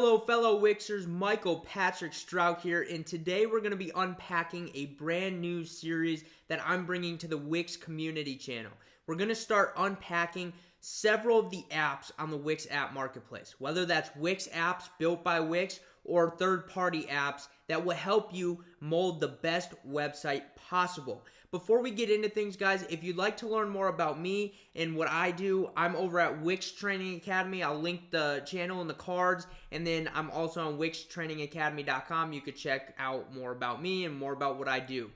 Hello fellow Wixers, Michael Patrick Strouk here, and today we're going to be unpacking a brand new series that I'm bringing to the Wix community channel. We're going to start unpacking several of the apps on the Wix app marketplace, whether that's Wix apps built by Wix or third-party apps that will help you mold the best website possible. Before we get into things, guys, if you'd like to learn more about me and what I do, I'm over at Wix Training Academy. I'll link the channel in the cards, and then I'm also on WixTrainingAcademy.com. You could check out more about me and more about what I do.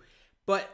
But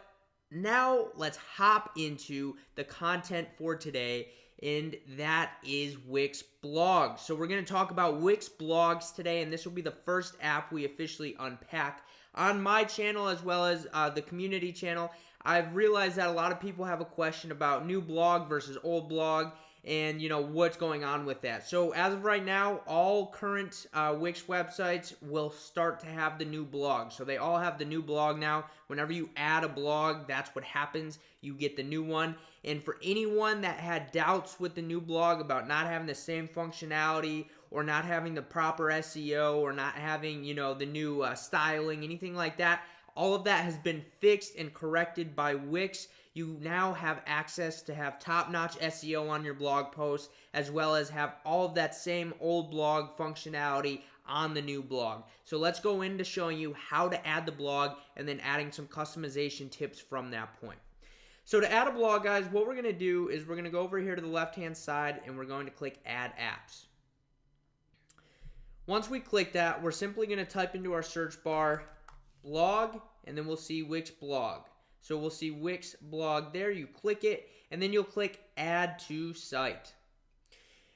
now let's hop into the content for today, and that is Wix-Blogs. So we're going to talk about Wix-Blogs today, and this will be the first app we officially unpack on my channel as well as the community channel. I've realized that a lot of people have a question about new blog versus old blog and, what's going on with that. So as of right now, all current Wix websites will start to have the new blog. So they all have the new blog now. Whenever you add a blog, that's what happens. You get the new one. And for anyone that had doubts with the new blog about not having the same functionality or not having the proper SEO or not having, the new styling, anything like that, all of that has been fixed and corrected by Wix. You now have access to have top-notch SEO on your blog posts, as well as have all of that same old blog functionality on the new blog. So let's go into showing you how to add the blog and then adding some customization tips from that point. So to add a blog, guys, what we're going to do is we're going to go over here to the left-hand side and we're going to click Add Apps. Once we click that, we're simply going to type into our search bar blog, and then we'll see Wix blog. So we'll see Wix blog there. You click it, and then you'll click Add to Site.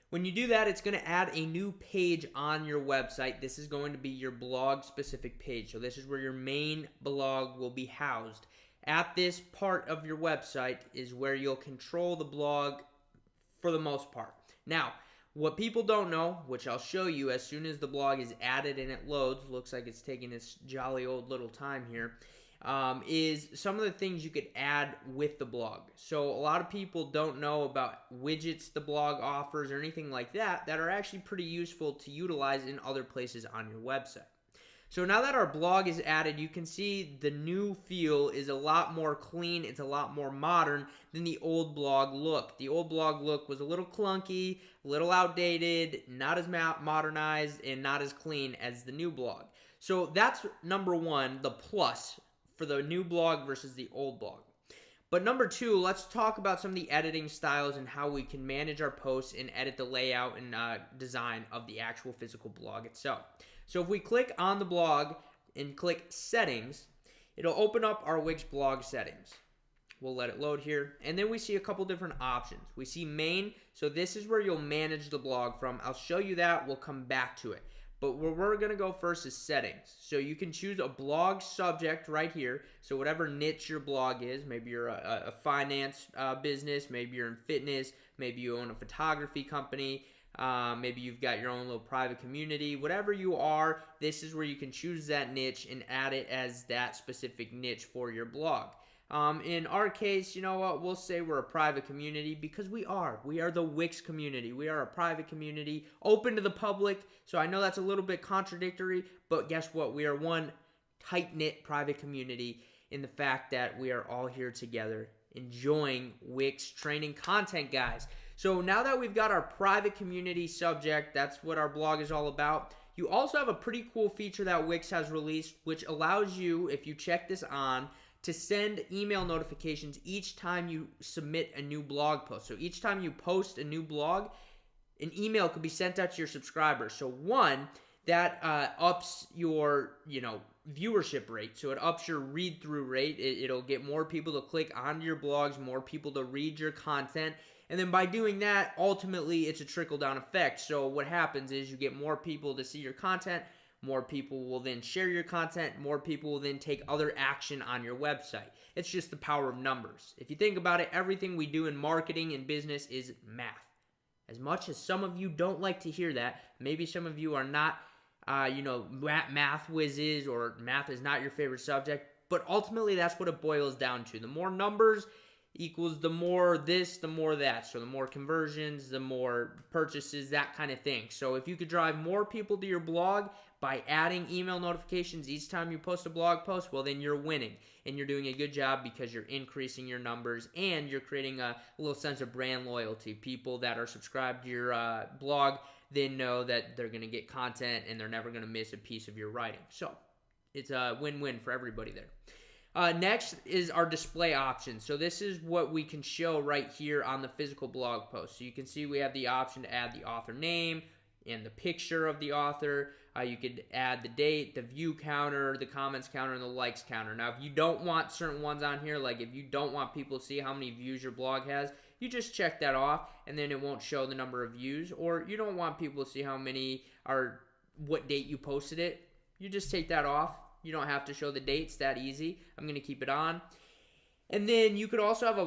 When you do that, it's going to add a new page on your website. This is going to be your blog-specific page. So this is where your main blog will be housed. At this part of your website is where you'll control the blog for the most part. Now, what people don't know, which I'll show you as soon as the blog is added and it loads, looks like it's taking its jolly old little time here, is some of the things you could add with the blog. So a lot of people don't know about widgets the blog offers or anything like that are actually pretty useful to utilize in other places on your website. So now that our blog is added, you can see the new feel is a lot more clean. It's a lot more modern than the old blog look. The old blog look was a little clunky, a little outdated, not as modernized, and not as clean as the new blog. So that's number one, the plus for the new blog versus the old blog. But number two, let's talk about some of the editing styles and how we can manage our posts and edit the layout and design of the actual physical blog itself. So if we click on the blog and click settings, it'll open up our Wix blog settings. We'll let it load here. And then we see a couple different options. We see main. So this is where you'll manage the blog from. I'll show you that. We'll come back to it. But where we're going to go first is settings. So you can choose a blog subject right here. So whatever niche your blog is, maybe you're a finance business, maybe you're in fitness, maybe you own a photography company, maybe you've got your own little private community. Whatever you are, this is where you can choose that niche and add it as that specific niche for your blog. In our case, you know what, we'll say we're a private community because we are. We are the Wix community. We are a private community, open to the public. So I know that's a little bit contradictory, but guess what? We are one tight-knit private community in the fact that we are all here together enjoying Wix training content, guys. So now that we've got our private community subject, that's what our blog is all about. You also have a pretty cool feature that Wix has released, which allows you, if you check this on, to send email notifications each time you submit a new blog post. So each time you post a new blog, an email could be sent out to your subscribers. So one, that ups your, viewership rate. So it ups your read-through rate. It'll get more people to click onto your blogs, more people to read your content. And then by doing that, ultimately, it's a trickle-down effect. So what happens is you get more people to see your content, more people will then share your content, more people will then take other action on your website. It's just the power of numbers. If you think about it, everything we do in marketing and business is math. As much as some of you don't like to hear that, maybe some of you are not, math whizzes or math is not your favorite subject, but ultimately that's what it boils down to. The more numbers equals the more this, the more that. So the more conversions, the more purchases, that kind of thing. So if you could drive more people to your blog by adding email notifications each time you post a blog post, well, then you're winning. And you're doing a good job because you're increasing your numbers and you're creating a little sense of brand loyalty. People that are subscribed to your blog, they know that they're going to get content and they're never going to miss a piece of your writing. So it's a win-win for everybody there. Next is our display options. So this is what we can show right here on the physical blog post. So you can see we have the option to add the author name and the picture of the author. You could add the date, the view counter, the comments counter, and the likes counter. Now, if you don't want certain ones on here, like if you don't want people to see how many views your blog has, you just check that off, and then it won't show the number of views. Or you don't want people to see how many or what date you posted it, you just take that off. You don't have to show the dates, that easy. I'm going to keep it on. And then you could also have a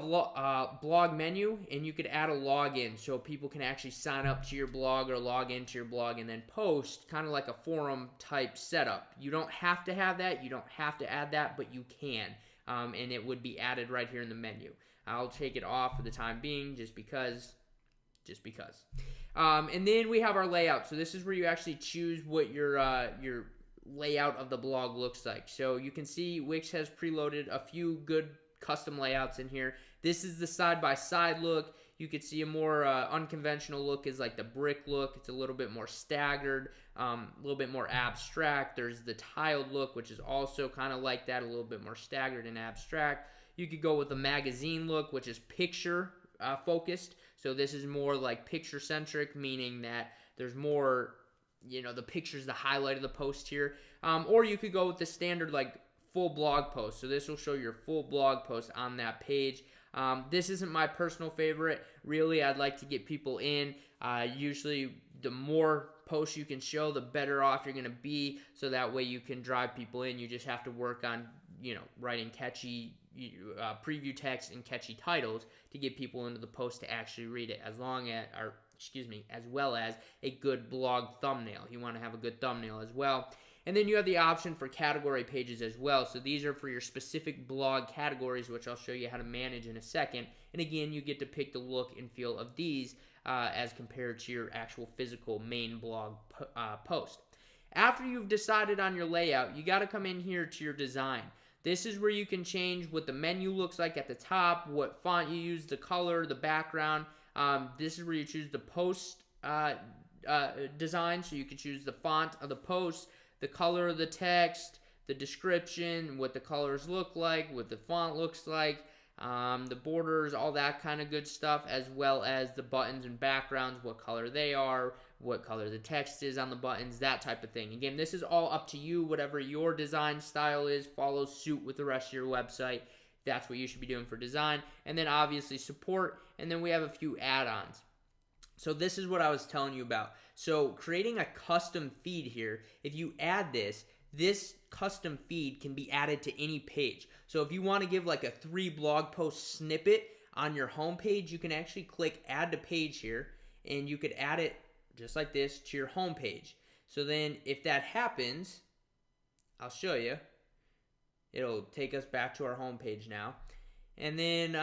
blog menu, and you could add a login so people can actually sign up to your blog or log into your blog and then post, kind of like a forum type setup. You don't have to have that. You don't have to add that, but you can. And it would be added right here in the menu. I'll take it off for the time being just because. And then we have our layout. So this is where you actually choose what your layout of the blog looks like. So you can see Wix has preloaded a few good custom layouts in here. This is the side-by-side look. You could see a more unconventional look is like the brick look. It's a little bit more staggered, a little bit more abstract. There's the tiled look, which is also kind of like that, a little bit more staggered and abstract. You could go with the magazine look, which is picture focused. So this is more like picture centric, meaning that there's more, the picture's the highlight of the post here. Or you could go with the standard like full blog post. So this will show your full blog post on that page. This isn't my personal favorite. Really, I'd like to get people in. Usually the more posts you can show, the better off you're going to be. So that way you can drive people in. You just have to work on, writing catchy preview text and catchy titles to get people into the post to actually read it, as well as a good blog thumbnail. You want to have a good thumbnail as well. And then you have the option for category pages as well. So these are for your specific blog categories, which I'll show you how to manage in a second. And again, you get to pick the look and feel of these as compared to your actual physical main blog post. After you've decided on your layout, you got to come in here to your design. This is where you can change what the menu looks like at the top, what font you use, the color, the background. This is where you choose the post design, so you can choose the font of the post, the color of the text, the description, what the colors look like, what the font looks like, the borders, all that kind of good stuff, as well as the buttons and backgrounds, what color they are, what color the text is on the buttons, that type of thing. Again, this is all up to you. Whatever your design style is, follow suit with the rest of your website. That's what you should be doing for design. And then obviously support, and then we have a few add-ons. So this is what I was telling you about. So creating a custom feed here, if you add this custom feed can be added to any page. So if you want to give like a 3 blog post snippet on your home page, you can actually click add to page here, and you could add it just like this to your home page. So then if that happens, I'll show you. It'll take us back to our home page now. And then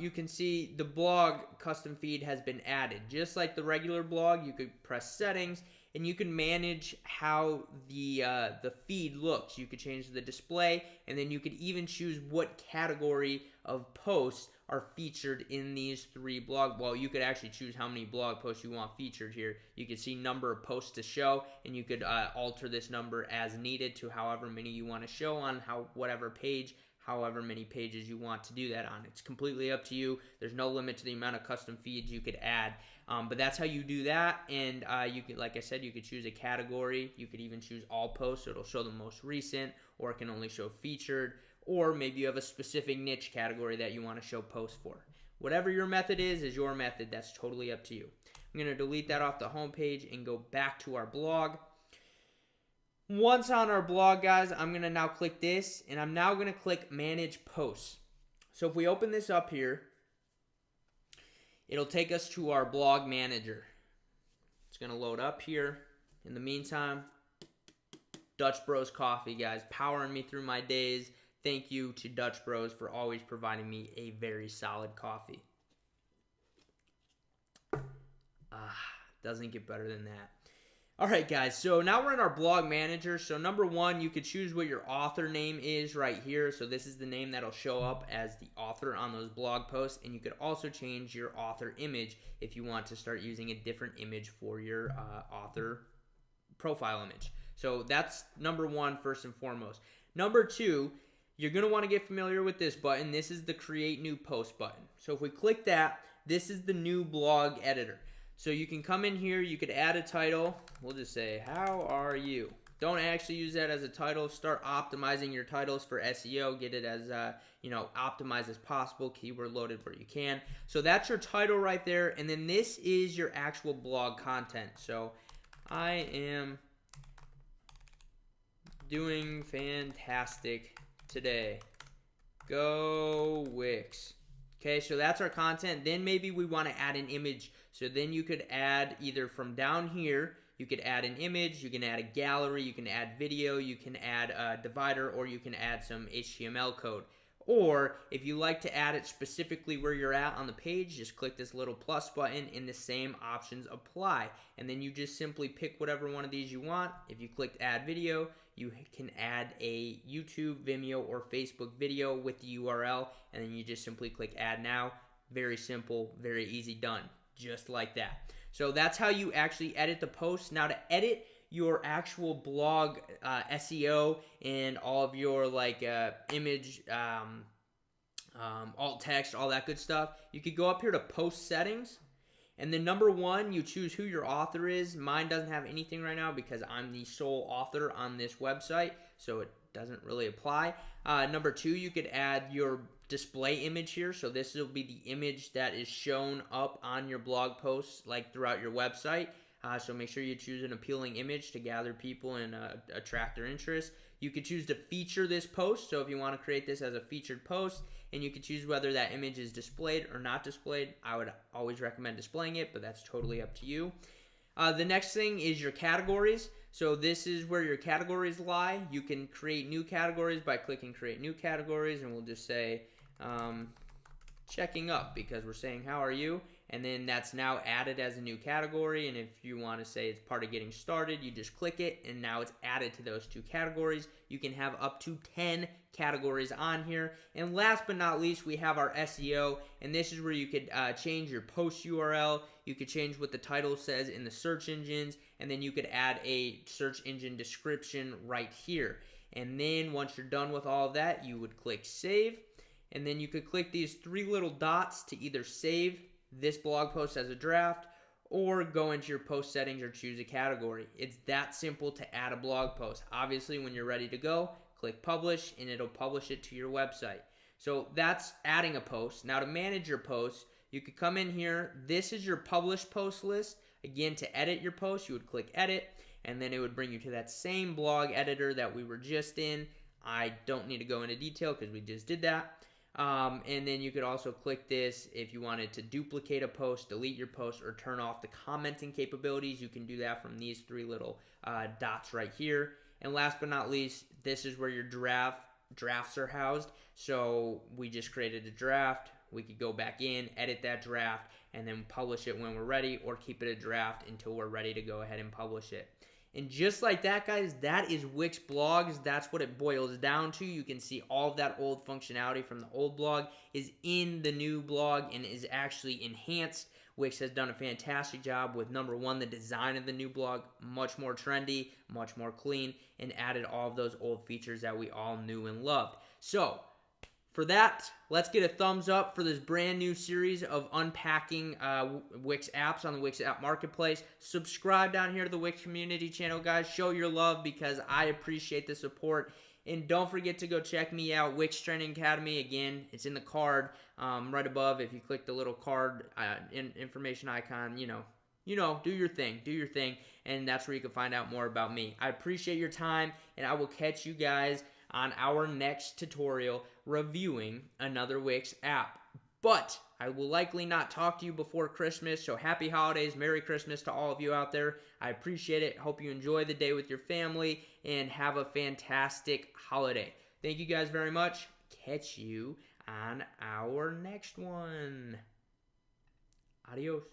you can see the blog custom feed has been added. Just like the regular blog, you could press settings and you can manage how the feed looks. You could change the display, and then you could even choose what category of posts are featured in these 3 blog. Well, you could actually choose how many blog posts you want featured here. You could see number of posts to show, and you could alter this number as needed to however many you want to show on whatever page, however many pages you want to do that on. It's completely up to you. There's no limit to the amount of custom feeds you could add. But that's how you do that. And you could, like I said, you could choose a category. You could even choose all posts, so it'll show the most recent, or it can only show featured, or maybe you have a specific niche category that you want to show posts for. Whatever your method is your method. That's totally up to you. I'm going to delete that off the home page and go back to our blog. Once on our blog, guys, I'm going to now click this, and I'm now going to click Manage Posts. So if we open this up here, it'll take us to our blog manager. It's going to load up here. In the meantime, Dutch Bros Coffee, guys, powering me through my days. thank you to Dutch Bros for always providing me a very solid coffee. Doesn't get better than that. All right, guys, so now we're in our blog manager. So number one, you could choose what your author name is right here. So this is the name that'll show up as the author on those blog posts. And you could also change your author image if you want to start using a different image for your author profile image. So that's number one, first and foremost. Number two, you're going to want to get familiar with this button. This is the Create New Post button. So if we click that, this is the new blog editor. So you can come in here, you could add a title. We'll just say, how are you? Don't actually use that as a title. Start optimizing your titles for SEO. Get it as, optimized as possible, keyword loaded where you can. So that's your title right there. And then this is your actual blog content. So I am doing fantastic today. Go Wix. Okay, so that's our content. Then maybe we want to add an image. So then you could add either from down here, you could add an image, you can add a gallery, you can add video, you can add a divider, or you can add some HTML code. Or if you like to add it specifically where you're at on the page, just click this little plus button and the same options apply. And then you just simply pick whatever one of these you want. If you clicked add video, you can add a YouTube, Vimeo, or Facebook video with the URL, and then you just simply click add now. Very simple, very easy, done. Just like that. So that's how you actually edit the post. Now to edit your actual blog SEO and all of your image, alt text, all that good stuff, you could go up here to post settings. And then number one, you choose who your author is. Mine doesn't have anything right now because I'm the sole author on this website, so it doesn't really apply. Number two, you could add your display image here. So this will be the image that is shown up on your blog posts throughout your website. So make sure you choose an appealing image to gather people and attract their interest. You could choose to feature this post. So if you want to create this as a featured post, and you could choose whether that image is displayed or not displayed. I would always recommend displaying it, but that's totally up to you. The next thing is your categories. So this is where your categories lie. You can create new categories by clicking create new categories, and we'll just say checking up because we're saying how are you, and then that's now added as a new category. And if you want to say it's part of getting started, you just click it and now it's added to those two categories. You can have up to 10 categories on here. And last but not least, we have our SEO, and this is where you could change your post URL. You could change what the title says in the search engines, and then you could add a search engine description right here. And then once you're done with all of that, you would click save. And then you could click these three little dots to either save this blog post as a draft or go into your post settings or choose a category. It's that simple to add a blog post. Obviously, when you're ready to go, click publish and it'll publish it to your website. So that's adding a post. Now to manage your posts, you could come in here. This is your published post list. Again, to edit your post, you would click edit, and then it would bring you to that same blog editor that we were just in. I don't need to go into detail because we just did that. And then you could also click this if you wanted to duplicate a post, delete your post, or turn off the commenting capabilities. You can do that from these three little dots right here. And last but not least, this is where your drafts are housed. So we just created a draft. We could go back in, edit that draft, and then publish it when we're ready, or keep it a draft until we're ready to go ahead and publish it. And just like that, guys, that is Wix-Blogs. That's what it boils down to. You can see all of that old functionality from the old blog is in the new blog and is actually enhanced. Wix has done a fantastic job with, number one, the design of the new blog, much more trendy, much more clean, and added all of those old features that we all knew and loved. So for that, let's get a thumbs up for this brand new series of unpacking Wix apps on the Wix app marketplace. Subscribe down here to the Wix community channel, guys. Show your love because I appreciate the support. And don't forget to go check me out, Wix Training Academy. Again, it's in the card right above. If you click the little card information icon, do your thing. And that's where you can find out more about me. I appreciate your time, and I will catch you guys on our next tutorial reviewing another Wix app. But I will likely not talk to you before Christmas, so happy holidays, Merry Christmas to all of you out there. I appreciate it. Hope you enjoy the day with your family and have a fantastic holiday. Thank you guys very much. Catch you on our next one. Adios.